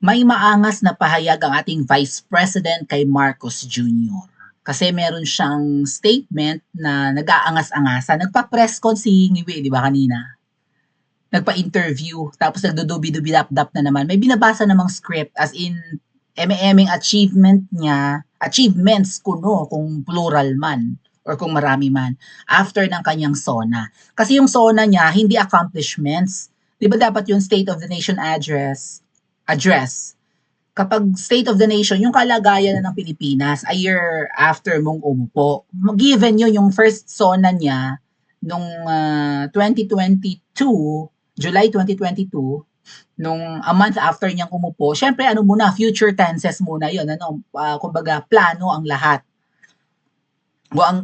May maangas na pahayag ang ating Vice President kay Marcos Jr. Kasi meron siyang statement na nag-aangas-angasan. Nagpa-press con si Ngiwi, di ba kanina? Nagpa-interview, tapos nagdudubi-dubi-dap-dap na naman. May binabasa namang script, as in, eme-eming achievement niya, achievements kuno kung plural man or kung marami man, after ng kanyang SONA. Kasi yung SONA niya, hindi accomplishments. Di ba dapat yung State of the Nation address, kapag State of the Nation, yung kalagayan na ng Pilipinas a year after mong umupo. Given yun, yung first SONA niya nung 2022, July 2022, nung a month after niyang umupo, syempre ano muna, future tenses muna yun, kumbaga plano ang lahat.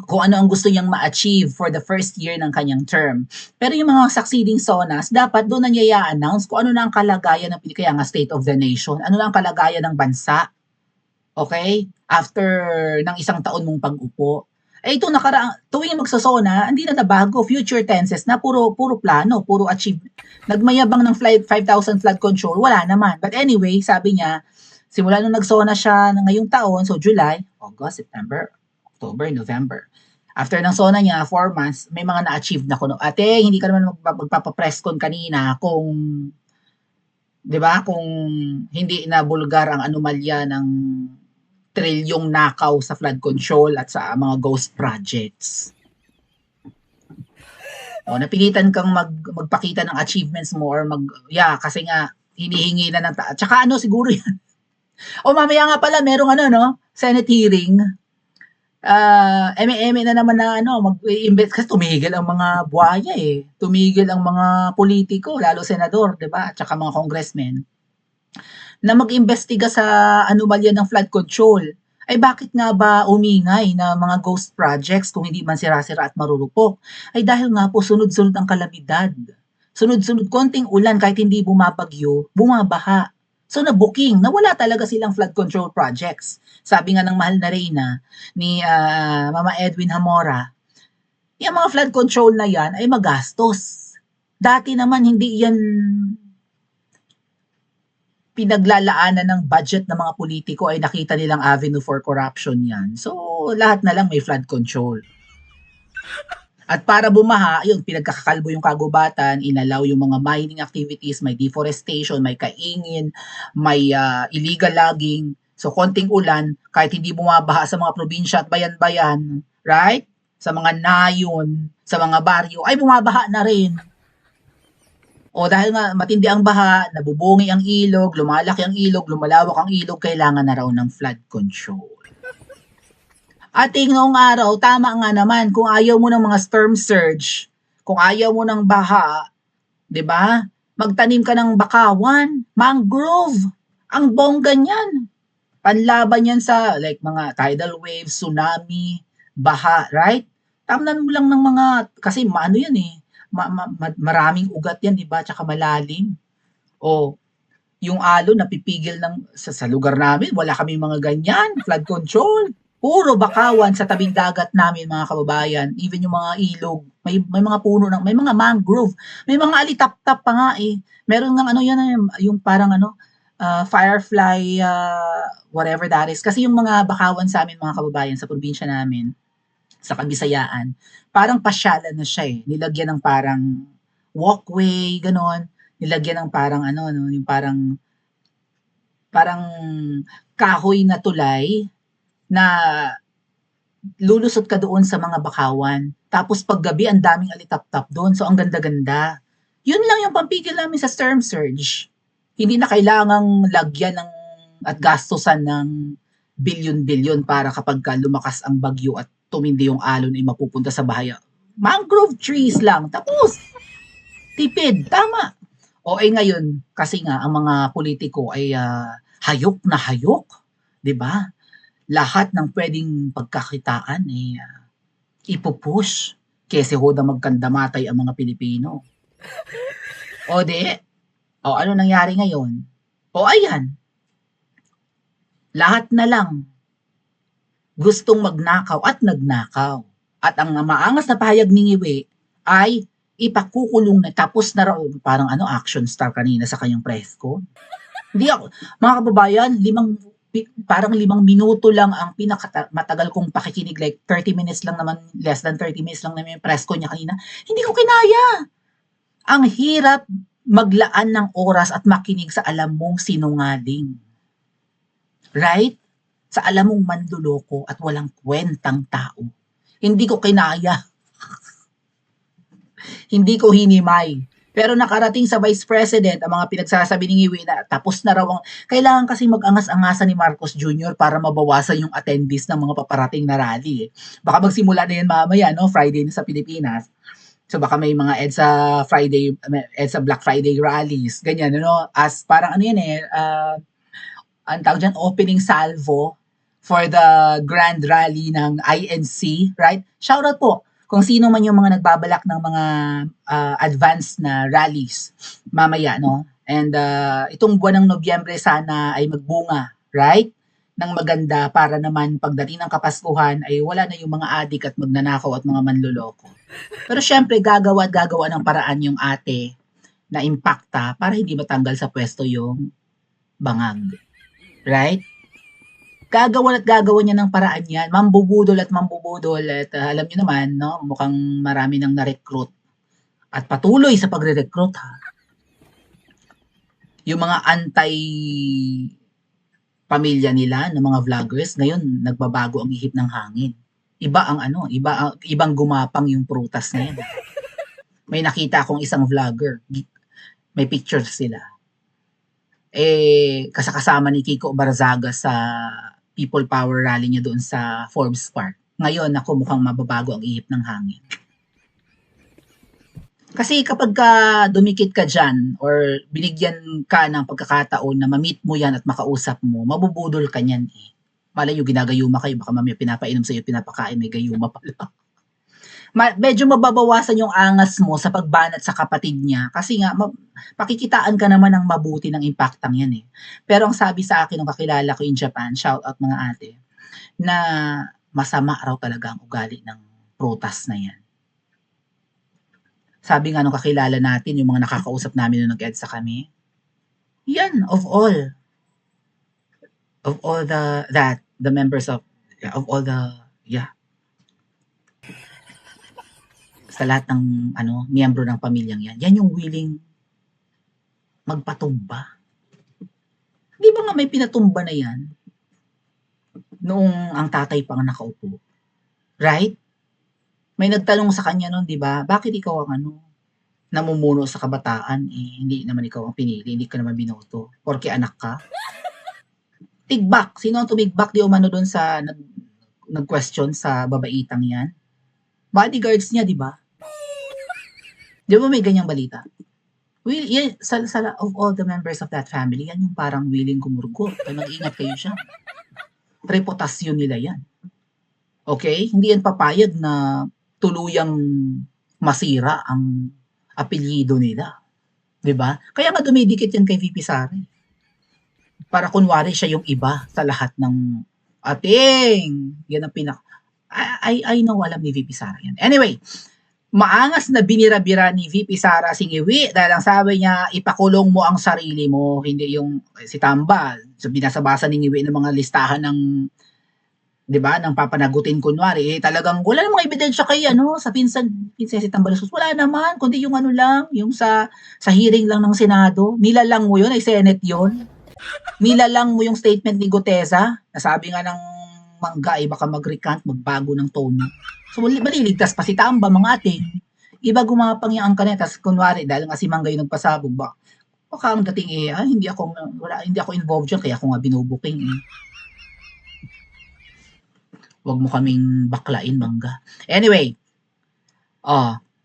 Kung ano ang gusto niyang ma-achieve for the first year ng kanyang term. Pero yung mga succeeding SONAs, dapat doon na niya i-announce kung ano na ang kalagayan ng kaya nga State of the Nation, ano na ang kalagayan ng bansa. Okay? After ng isang taon mong pag-upo. Ito tuwing magsasona, hindi na nabago, future tenses na puro plano, puro achieve. Nagmayabang ng 5,000 flood control, wala naman. But anyway, sabi niya, simula nung nagsona siya ngayong taon, so July, August, September, October, November. After ng SONA niya, 4 months, may mga na-achieve na kuno. Ate, hindi ka naman magpapapress con kanina kung, di ba, kung hindi na bulgar ang anomalya ng trilyong nakaw sa flood control at sa mga ghost projects. O, napilitan kang magpakita ng achievements mo or kasi nga, hinihingi na ng tsaka siguro yan. O, mamaya nga pala, merong Senate hearing, eme-eme na naman na mag-invest kasi tumigil ang mga buhaya tumigil ang mga politiko, lalo senador, 'di ba? At saka mga congressmen na mag-imbestiga sa anomalya ng flood control. Ay bakit nga ba umingay na mga ghost projects kung hindi man sira-sira at marurupok? Ay dahil nga po sunod-sunod ang kalamidad. Sunod-sunod, konting ulan kahit hindi bumabagyo, bumabaha. So na-booking, nawala talaga silang flood control projects. Sabi nga ng mahal na Reyna ni Mama Edwin Hamora, yung mga flood control na yan ay magastos. Dati naman hindi yan pinaglalaanan ng budget ng mga politiko, ay nakita nilang avenue for corruption yan. So lahat na lang may flood control. At para bumaha, yun, pinagkakakalbo yung kagubatan, inalaw yung mga mining activities, may deforestation, may kaingin, may illegal logging. So, konting ulan, kahit hindi bumabaha sa mga probinsya at bayan-bayan, right? Sa mga nayon, sa mga baryo, ay bumabaha na rin. O dahil nga matindi ang baha, nabubungi ang ilog, lumalaki ang ilog, lumalawak ang ilog, kailangan na raw ng flood control. At noong araw, tama nga naman, kung ayaw mo ng mga storm surge, kung ayaw mo ng baha, 'di ba? Magtanim ka ng bakawan, mangrove. Ang bongga niyan. Panlaban yan sa like mga tidal waves, tsunami, baha, right? Tamnan mo lang ng mga kasi yan maraming ugat yan, 'di ba? Tsaka malalim. O yung alon napipigil sa lugar namin, wala kami mga ganyan, flood control. Puro bakawan sa tabing dagat namin, mga kababayan. Even yung mga ilog, may mga puno may mga mangrove, may mga alitap-tap pa nga Meron ng yan, yung parang firefly, whatever that is. Kasi yung mga bakawan sa amin, mga kababayan, sa probinsya namin, sa Kabisayaan, parang pasyalan na siya Nilagyan ng parang walkway, ganon. Nilagyan ng parang yung parang kahoy na tulay, na lulusot ka doon sa mga bakawan. Tapos paggabi, ang daming alitap-tap doon. So, ang ganda-ganda. Yun lang yung pampigil namin sa storm surge. Hindi na kailangang lagyan at gastusan ng bilyon-bilyon para kapag lumakas ang bagyo at tumindi yung alon ay mapupunta sa bahaya. Mangrove trees lang. Tapos, tipid. Tama. O ngayon, kasi nga, ang mga politiko ay hayok na hayok. 'Di ba? Lahat ng pwedeng pagkakitaan ipupush kesa hoda magkandamatay ang mga Pilipino. O ano nangyari ngayon? O ayan, lahat na lang gustong magnakaw at nagnakaw. At ang maangas na pahayag ni Ngiwi ay ipakukulong na, tapos na raw, parang action star kanina sa kanyang press ko. Hindi ako, mga kababayan, parang 5 minuto lang ang matagal kong pakikinig, like 30 minutes lang naman, less than 30 minutes lang naman yung press ko niya kanina. Hindi ko kinaya. Ang hirap maglaan ng oras at makinig sa alam mong sinungaling. Right? Sa alam mong manloloko at walang kwentang tao. Hindi ko kinaya. Hindi ko hinimay. Pero nakarating sa Vice President ang mga pinagsasabi ni Ngiwi na tapos na raw ang... Kailangan kasi mag-angas-angasan ni Marcos Jr. para mabawasan yung attendees ng mga paparating na rally. Baka magsimula na yan mamaya, no? Friday na sa Pilipinas. So baka may mga EDSA Black Friday rallies, ganyan, ano? As parang ano yan ang tawag dyan, opening salvo for the grand rally ng INC, right? Shoutout po kung sino man yung mga nagbabalak ng mga advanced na rallies mamaya, no? And itong buwan ng Nobyembre sana ay magbunga, right? Ng maganda para naman pagdating ng Kapaskuhan ay wala na yung mga adik at magnanakaw at mga manloloko. Pero syempre gagawa ng paraan yung ate na impacta para hindi matanggal sa pwesto yung bangag. Right? Gagawa niya ng paraan yan. Mambubudol at alam niyo naman, no, mukhang marami nang na-recruit at patuloy sa pagre-recruit, ha. Yung mga pamilya nila ng mga vloggers ngayon nagbabago ang ihip ng hangin. Ibang gumapang yung prutas na yan. May nakita akong isang vlogger, may pictures sila. Kasama ni Kiko Barzaga sa People Power rally niya doon sa Forbes Park. Ngayon, ako mukhang mababago ang ihip ng hangin. Kasi kapag dumikit ka dyan or binigyan ka ng pagkakataon na ma-meet mo yan at makausap mo, mabubudol ka niyan eh. Malayo, ginagayuma kayo, baka mamaya pinapainom sa'yo, pinapakain, may gayuma pala. Medyo mababawasan yung angas mo sa pagbanat sa kapatid niya kasi nga pakikitaan ka naman ng mabuti ng impactang yan eh. Pero ang sabi sa akin ng kakilala ko in Japan, shout out mga ate, na masama raw talaga ang ugali ng prutas na yan. Sabi nga nung kakilala natin, yung mga nakakausap namin nung nag-EDSA kami, yan, of all the members of all the sa lahat ng miyembro ng pamilyang yan yung willing magpatumba. Di ba nga may pinatumba na yan noong ang tatay pang nakaupo? Right? May nagtanong sa kanya noon, di ba? Bakit ikaw ang namumuno sa kabataan? Hindi naman ikaw ang pinili, hindi ka naman binoto. Porke anak ka? Tigbak. Sino ang tumigbak di umano doon sa nag-question sa babaitang yan? Bodyguards niya, di ba? Di ba may ganyang balita? Of all the members of that family, yan yung parang willing kumurgot. Mag-ingat kayo siya. Reputasyon nila yan. Okay? Hindi yan papayag na tuluyang masira ang apelyido nila. Di ba? Kaya nga dumidikit yan kay VP Sara. Para kunwari siya yung iba sa lahat ng ating. Yan ang I know alam ni VP Sara yan. Anyway, maangas na binira-bira ni VP Sara si Ngiwi dahil ang sabi niya, ipakulong mo ang sarili mo, hindi yung si Tamba. So, binasabasa ni Ngiwi ng mga listahan ng, di ba, ng papanagutin kunwari. Talagang wala namang ebidensya kay sa pinsan si Tambaluslos. Wala naman, kundi yung lang, yung sa hearing lang ng Senado. Nilalang mo yun, ay Senate yun. Nilalang mo yung statement ni Guteza, nasabi nga ng Mangga, baka mag-recant, magbago ng tone. So, maliligtas pa si Tamba, mga ating. Iba gumapang yung angka niya, tapos kunwari, dahil nga si Mangga yung nagpasabog, baka ang dating hindi ako involved dyan, kaya ako nga binubuking Huwag mo kaming baklain, Mangga. Anyway,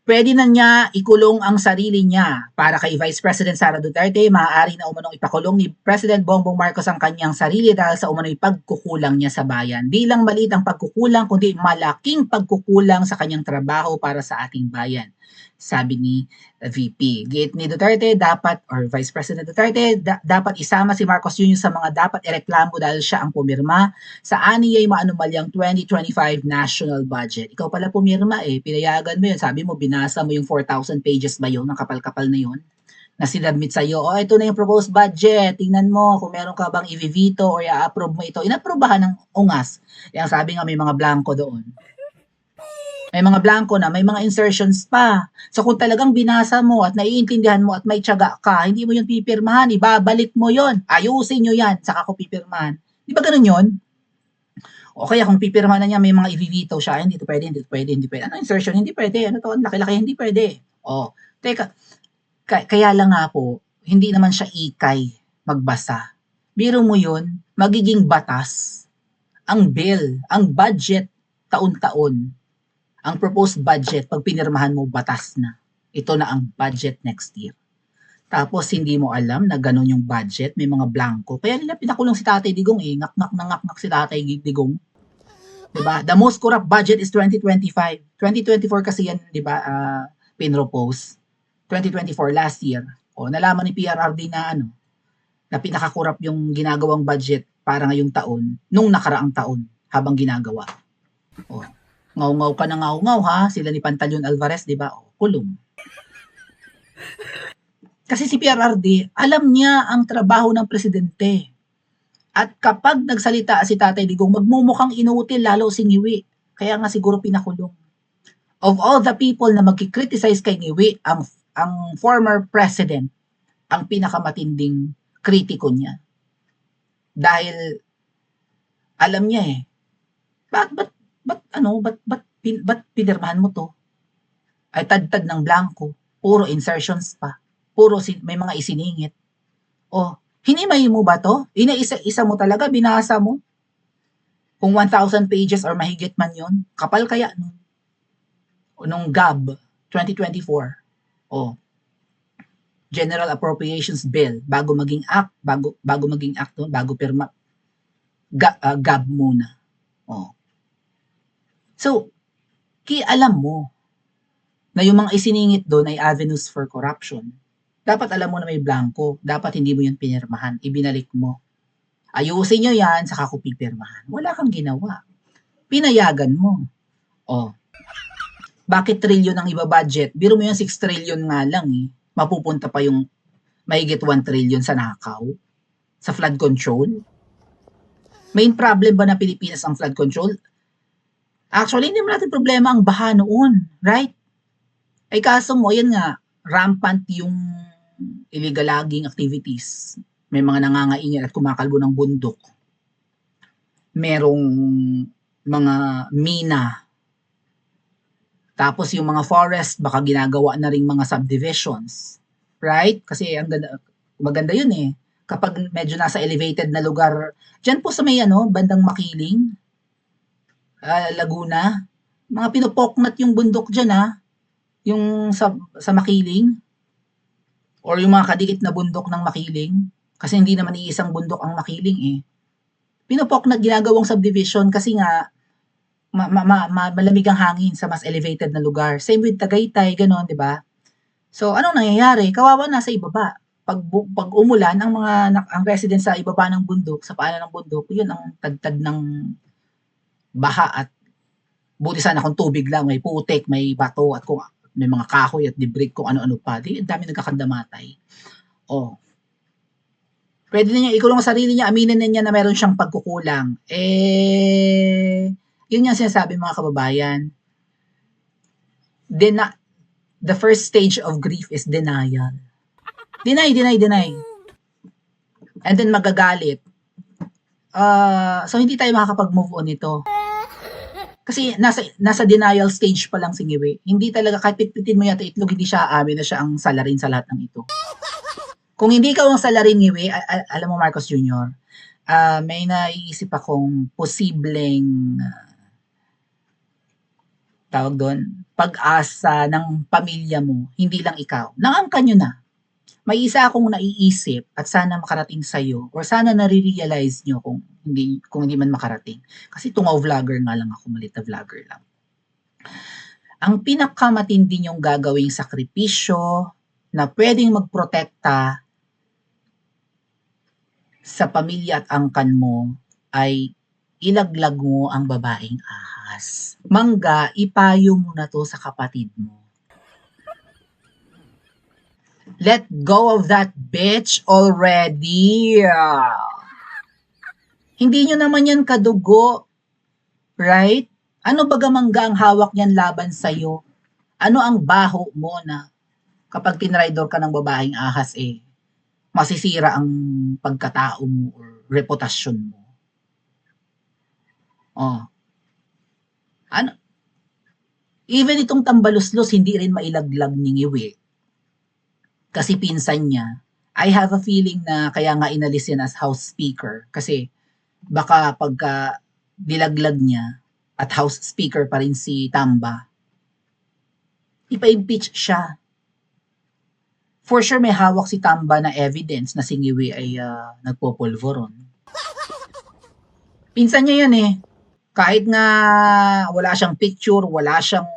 pwede na niya ikulong ang sarili niya. Para kay Vice President Sara Duterte, maaari na umanong ipakulong ni President Bongbong Marcos ang kanyang sarili dahil sa umano'y pagkukulang niya sa bayan. Di lang maliit ang pagkukulang, kundi malaking pagkukulang sa kanyang trabaho para sa ating bayan. Sabi ni VP. Giit ni Duterte, Vice President Duterte, dapat isama si Marcos Jr. sa mga dapat ireklamo dahil siya ang pumirma sa aniyay maanumalyang 2025 national budget. Ikaw pala pumirma pinayagan mo yun. Sabi mo, binasa mo yung 4,000 pages ba yun, ng kapal-kapal na yun, na sinubmit sa'yo, "Oh, ito na yung proposed budget, tingnan mo kung meron ka bang i-veto or i-approve mo ito." Inaprubahan ng ungas. Yang sabi nga may mga blanco doon. May mga blanco na, may mga insertions pa. So kung talagang binasa mo at naiintindihan mo at may tiyaga ka, hindi mo yun pipirmahan, ibabalik mo yun. Ayusin nyo yan, saka ko pipirmahan. Di ba ganun yun? O kaya kung pipirmahan na niya, may mga i-veto siya, hindi to pwede, hindi to pwede, hindi pwede. Ano insertion? Hindi pwede. Ano to? Laki-laki, hindi pwede. O, teka, kaya lang nga po, hindi naman siya ikay magbasa. Biro mo yun, magiging batas ang bill, ang budget taon-taon. Ang proposed budget, pag pinirmahan mo, batas na. Ito na ang budget next year. Tapos hindi mo alam na ganun yung budget, may mga blanco. Kaya nila pinakulong si Tatay Digong eh, ngak-ngak si Tatay Digong. Diba? The most corrupt budget is 2025. 2024 kasi yan, diba, pinropose. 2024, last year. O, nalaman ni PRRD na na pinaka-corrupt yung ginagawang budget para ngayong taon, nung nakaraang taon, habang ginagawa. O, ngaw-ngaw ka na ngaw-ngaw ha, sila ni Pantaleon Alvarez, diba? O, kulong. Kasi si PRRD, alam niya ang trabaho ng presidente. At kapag nagsalita si Tatay Digong, magmumukhang inuutil lalo si Ngiwi. Kaya nga siguro pinakulong. Of all the people na magkikriticize kay Ngiwi, ang former president, ang pinakamatinding kritiko niya. Dahil alam niya eh, ba't pinirmahan mo to? Ay tad-tad ng blanco, puro insertions pa. Puro may mga isiningit. O, hinimay mo ba to? Inaisa-isa mo talaga, binasa mo? Kung 1,000 pages or mahigit man yon, kapal kaya nun? Nung GAB 2024. O, General Appropriations Bill, bago maging act, bago maging act nun, bago pirma, GAB muna. O. So, alam mo na yung mga isiningit doon ay avenues for corruption. Dapat alam mo na may blanco. Dapat hindi mo yun pinirmahan. Ibinalik mo. Ayusin nyo yan, saka ko pipirmahan. Wala kang ginawa. Pinayagan mo. O, bakit trillion ang iba budget? Biro mo yung 6 trillion nga lang eh. Mapupunta pa yung mahigit 1 trillion sa nakaw? Sa flood control? Main problem ba na Pilipinas ang flood control? Actually, hindi mo natin problema ang baha noon. Right? Ay kaso mo, yan nga, rampant yung illegal logging activities. May mga nangangaingin at kumakalbo ng bundok. Merong mga mina. Tapos yung mga forest, baka ginagawa na ring mga subdivisions. Right? Kasi ang maganda yun eh. Kapag medyo nasa elevated na lugar, dyan po sa may bandang Makiling, Laguna, mga pinupoknat yung bundok dyan yung sa Makiling, or yung mga kadikit na bundok ng Makiling, kasi hindi naman iisang bundok ang Makiling eh. Pinupoknat ginagawang subdivision kasi nga malamig ang hangin sa mas elevated na lugar. Same with Tagaytay, gano'n, di ba? So, anong nangyayari? Kawawa na sa ibaba. Pag umulan, ang residents sa ibaba ng bundok, sa paanan ng bundok, yun ang tagtad ng baha at buti sana kung tubig lang, may putik, may bato, at kung may mga kahoy at debris, kung ano-ano pa. Ang dami nagkakandamatay. O, pwede na niya ikulong ang sarili niya, aminin na niya na meron siyang pagkukulang. Yun yung sinasabi mga kababayan. The first stage of grief is denial. Deny. And then magagalit. So hindi tayo makakapag-move on ito. Kasi nasa denial stage pa lang si Ngiwi. Hindi talaga, kahit pitpitin mo yata itlog, hindi siya aamin na siya ang salarin sa lahat ng ito. Kung hindi ikaw ang salarin, Ngiwi, alam mo Marcos Jr., may naiisip akong posibleng tawag doon, pag-asa ng pamilya mo, hindi lang ikaw. Naangka nyo na. May isa akong naiisip at sana makarating sa'yo or sana nare-realize nyo kung hindi man makarating. Kasi tungaw vlogger nga lang ako, malit na vlogger lang. Ang pinakamatindi nyong gagawing sakripisyo na pwedeng magprotekta sa pamilya at angkan mo ay ilaglag mo ang babaeng ahas. Mangga, ipayo mo na to sa kapatid mo. Let go of that bitch already. Hindi nyo naman yan kadugo. Right? Ano bagamangga ang hawak niyan laban sa'yo? Ano ang baho mo na kapag tinraidor ka ng babaeng ahas masisira ang pagkatao mo or reputasyon mo? Oh. Ano? Even itong tambaluslos, hindi rin mailaglag ni Ngiwi. Kasi pinsan niya, I have a feeling na kaya nga inalis yan as House Speaker. Kasi baka pagka dilaglag niya at House Speaker pa rin si Tamba, ipa-impeach siya. For sure may hawak si Tamba na evidence na si Ngiwi ay nagpopulveron. Pinsan niya yan Kahit nga wala siyang picture, wala siyang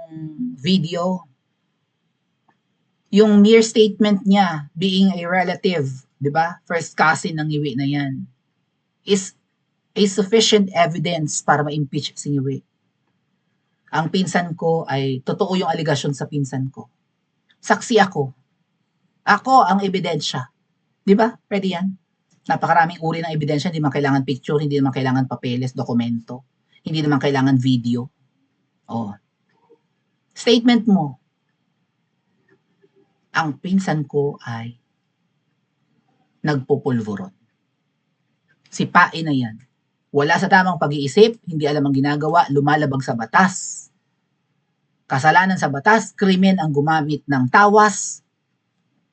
video, yung mere statement niya, being a relative, di ba? First cousin ng Ngiwi na yan, is a sufficient evidence para ma-impeach si Ngiwi. Ang pinsan ko ay, totoo yung aligasyon sa pinsan ko. Saksi ako. Ako ang ebidensya. Di ba? Pwede yan. Napakaraming uri ng ebidensya, hindi man kailangan picture, hindi naman kailangan papeles, dokumento. Hindi naman kailangan video. Statement mo. Ang pinsan ko ay nagpupulveron. Si Pae na yan. Wala sa tamang pag-iisip, hindi alam ang ginagawa, lumalabag sa batas. Kasalanan sa batas, krimen ang gumamit ng tawas,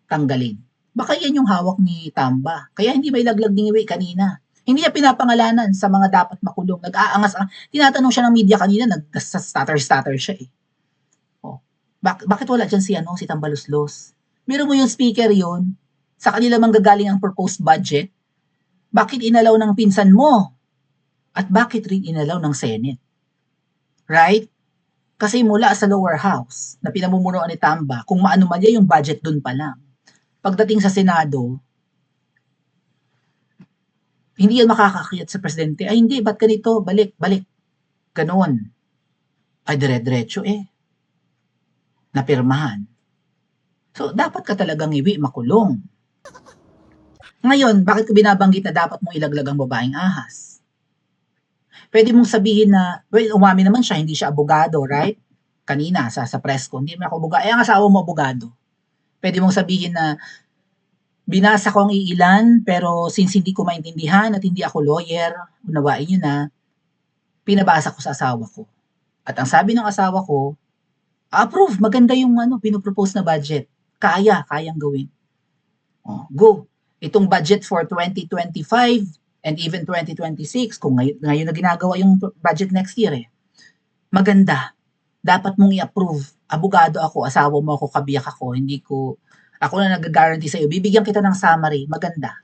tanggalin. Baka yan yung hawak ni Tamba. Kaya hindi may laglag ni Ngiwi kanina. Hindi niya pinapangalanan sa mga dapat makulong. Nag-aangas. Tinatanong siya ng media kanina, nag-stutter siya Bakit wala dyan si Tambaluslos? Meron mo yung speaker yun, sa kanila manggagaling ang proposed budget, bakit inalaw ng pinsan mo? At bakit rin inalaw ng Senate? Right? Kasi mula sa lower house, na pinamumunuan ni Tamba, kung maanumalya yung budget dun pa lang. Pagdating sa Senado, hindi yan makakakyat sa presidente. Ay hindi, ba't ganito? Balik. Ganon. Ay dire-diretso napirmahan. So, dapat ka talagang Ngiwi makulong. Ngayon, bakit ko binabanggit na dapat mong ilaglag ang babaeng ahas? Pwede mong sabihin na, well, umami naman siya, hindi siya abogado, right? Kanina, sa press ko, hindi naman ako abogado. Ang asawa mo abogado. Pwede mong sabihin na, binasa ko ang iilan, pero since hindi ko maintindihan at hindi ako lawyer, unawain nyo na, pinabasa ko sa asawa ko. At ang sabi ng asawa ko, approve, maganda yung pinopropose na budget. Kayang gawin. Go. Itong budget for 2025 and even 2026, kung ngayon na ginagawa yung budget next year maganda. Dapat mong i-approve. Abogado ako, asawa mo ako, kabiyak ako, ako na nag-guarantee sa'yo, bibigyan kita ng summary, maganda.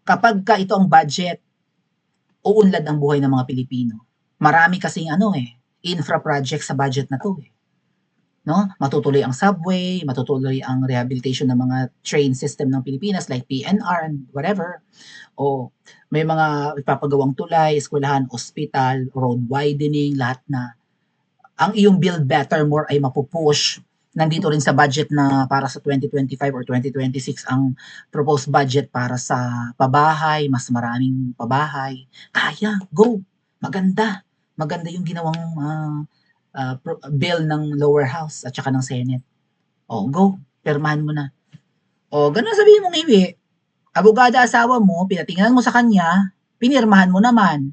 Kapag ito ang budget, uunlad ang buhay ng mga Pilipino. Marami kasing infra project sa budget na to No? Matutuloy ang subway, matutuloy ang rehabilitation ng mga train system ng Pilipinas like PNR and whatever. O may mga ipapagawang tulay, eskwelahan, ospital, road widening, lahat na. Ang iyong build better more ay mapupush. Nandito rin sa budget na para sa 2025 or 2026 ang proposed budget para sa pabahay, mas maraming pabahay. Kaya, go! Maganda. Maganda yung ginawang bill ng lower house at saka ng Senate. Go. Pirmahan mo na. Ganun sabihin mo Ngiwi. Abogada asawa mo, pinatingnan mo sa kanya, pinirmahan mo naman.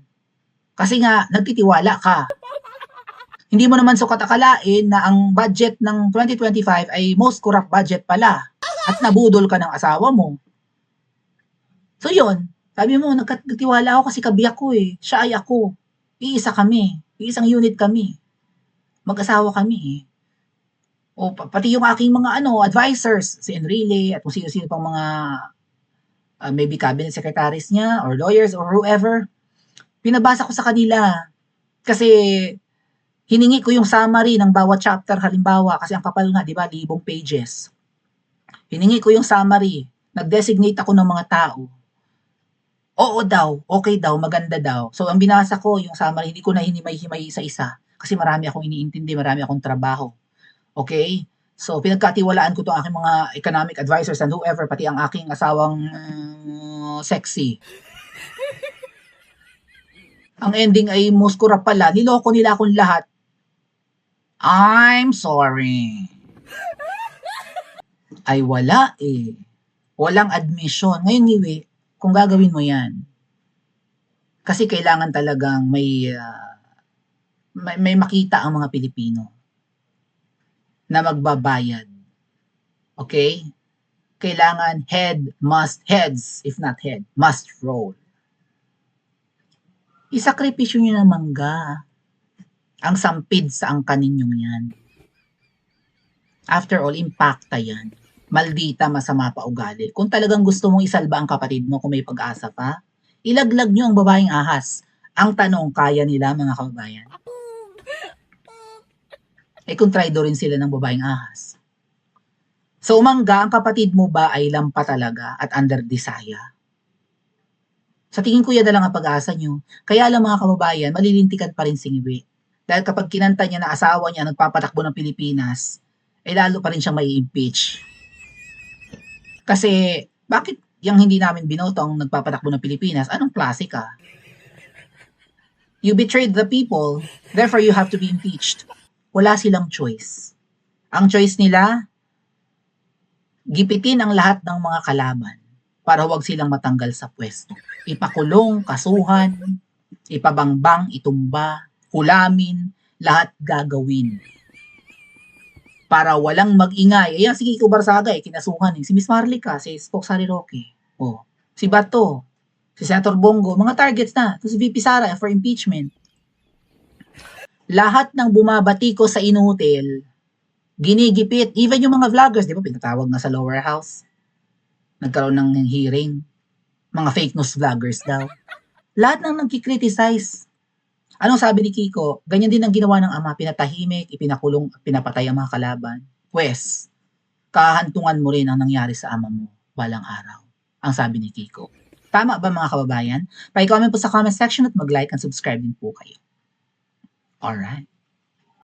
Kasi nga, nagtitiwala ka. Hindi mo naman sukat akalain na ang budget ng 2025 ay most corrupt budget pala. At nabudol ka ng asawa mo. So yun, sabi mo, nagkatiwala ako kasi kabiyak ko Siya ay ako. Iisa kami. Iisang unit kami. Mag-asawa kami pati yung aking mga advisors, si Enrile at kung sino-sino pang mga maybe cabinet secretaries niya or lawyers or whoever, pinabasa ko sa kanila. Kasi hiningi ko yung summary ng bawat chapter halimbawa kasi ang kapal nga, di ba, 1,000 pages. Hiningi ko yung summary, nag-designate ako ng mga tao. Oo daw, okay daw, maganda daw. So ang binasa ko yung summary, hindi ko na hinimay-himay isa-isa kasi marami akong iniintindi, marami akong trabaho. Okay? So, pinagkatiwalaan ko 'tong aking mga economic advisors and whoever, pati ang aking asawang sexy. Ang ending ay muskura pala, niloko nila akong lahat. I'm sorry. Ay wala eh. Walang admission. Ngayon, Niwe, kung gagawin mo yan, kasi kailangan talagang may makita ang mga Pilipino na magbabayad. Okay? Kailangan heads, if not head, must roll. Isakripisyo nyo ng mangga ang sampid sa angkan ninyong yan. After all, impacta yan. Maldita, masama pa ugali. Kung talagang gusto mong isalba ang kapatid mo kung may pag-asa pa, ilaglag nyo ang babaeng ahas. Ang tanong, kaya nila mga kababayan? Kung traido rin sila ng babaeng ahas. So, umangga, ang kapatid mo ba ay lampa talaga at under desire? Sa tingin ko yan na lang ang pag-asa nyo. Kaya lang mga kababayan, malilintikan pa rin si Ngiwi. Dahil kapag kinanta niya na asawa niya nagpapatakbo ng Pilipinas, lalo pa rin siyang mai-impeach. Kasi, bakit yung hindi namin binoto ang nagpapatakbo ng Pilipinas? Anong klase ka? You betrayed the people, therefore you have to be impeached. Wala silang choice. Ang choice nila, gipitin ang lahat ng mga kalaban para huwag silang matanggal sa pwesto. Ipakulong, kasuhan, ipabangbang, itumba, hulamin, lahat gagawin. Para walang mag-ingay. Ayan, si Kiko Barsaga, kinasuhan. Si Miss Marlica, si Spoksari Roque. Si Bato, si Senator Bongo, mga targets na. Tapos si VP Sara for impeachment. Lahat ng bumabati ko sa inutil, ginigipit. Even yung mga vloggers, di ba, pinatawag na sa lower house. Nagkaroon ng hearing. Mga fake news vloggers daw. Lahat nang nagkikriticize. Anong sabi ni Kiko? Ganyan din ang ginawa ng ama, pinatahimik, ipinakulong, pinapatay ang mga kalaban. Pwes, kahantungan mo rin ang nangyari sa ama mo balang araw. Ang sabi ni Kiko. Tama ba mga kababayan? Pa-comment po sa comment section at mag-like and subscribe din po kayo. Alright.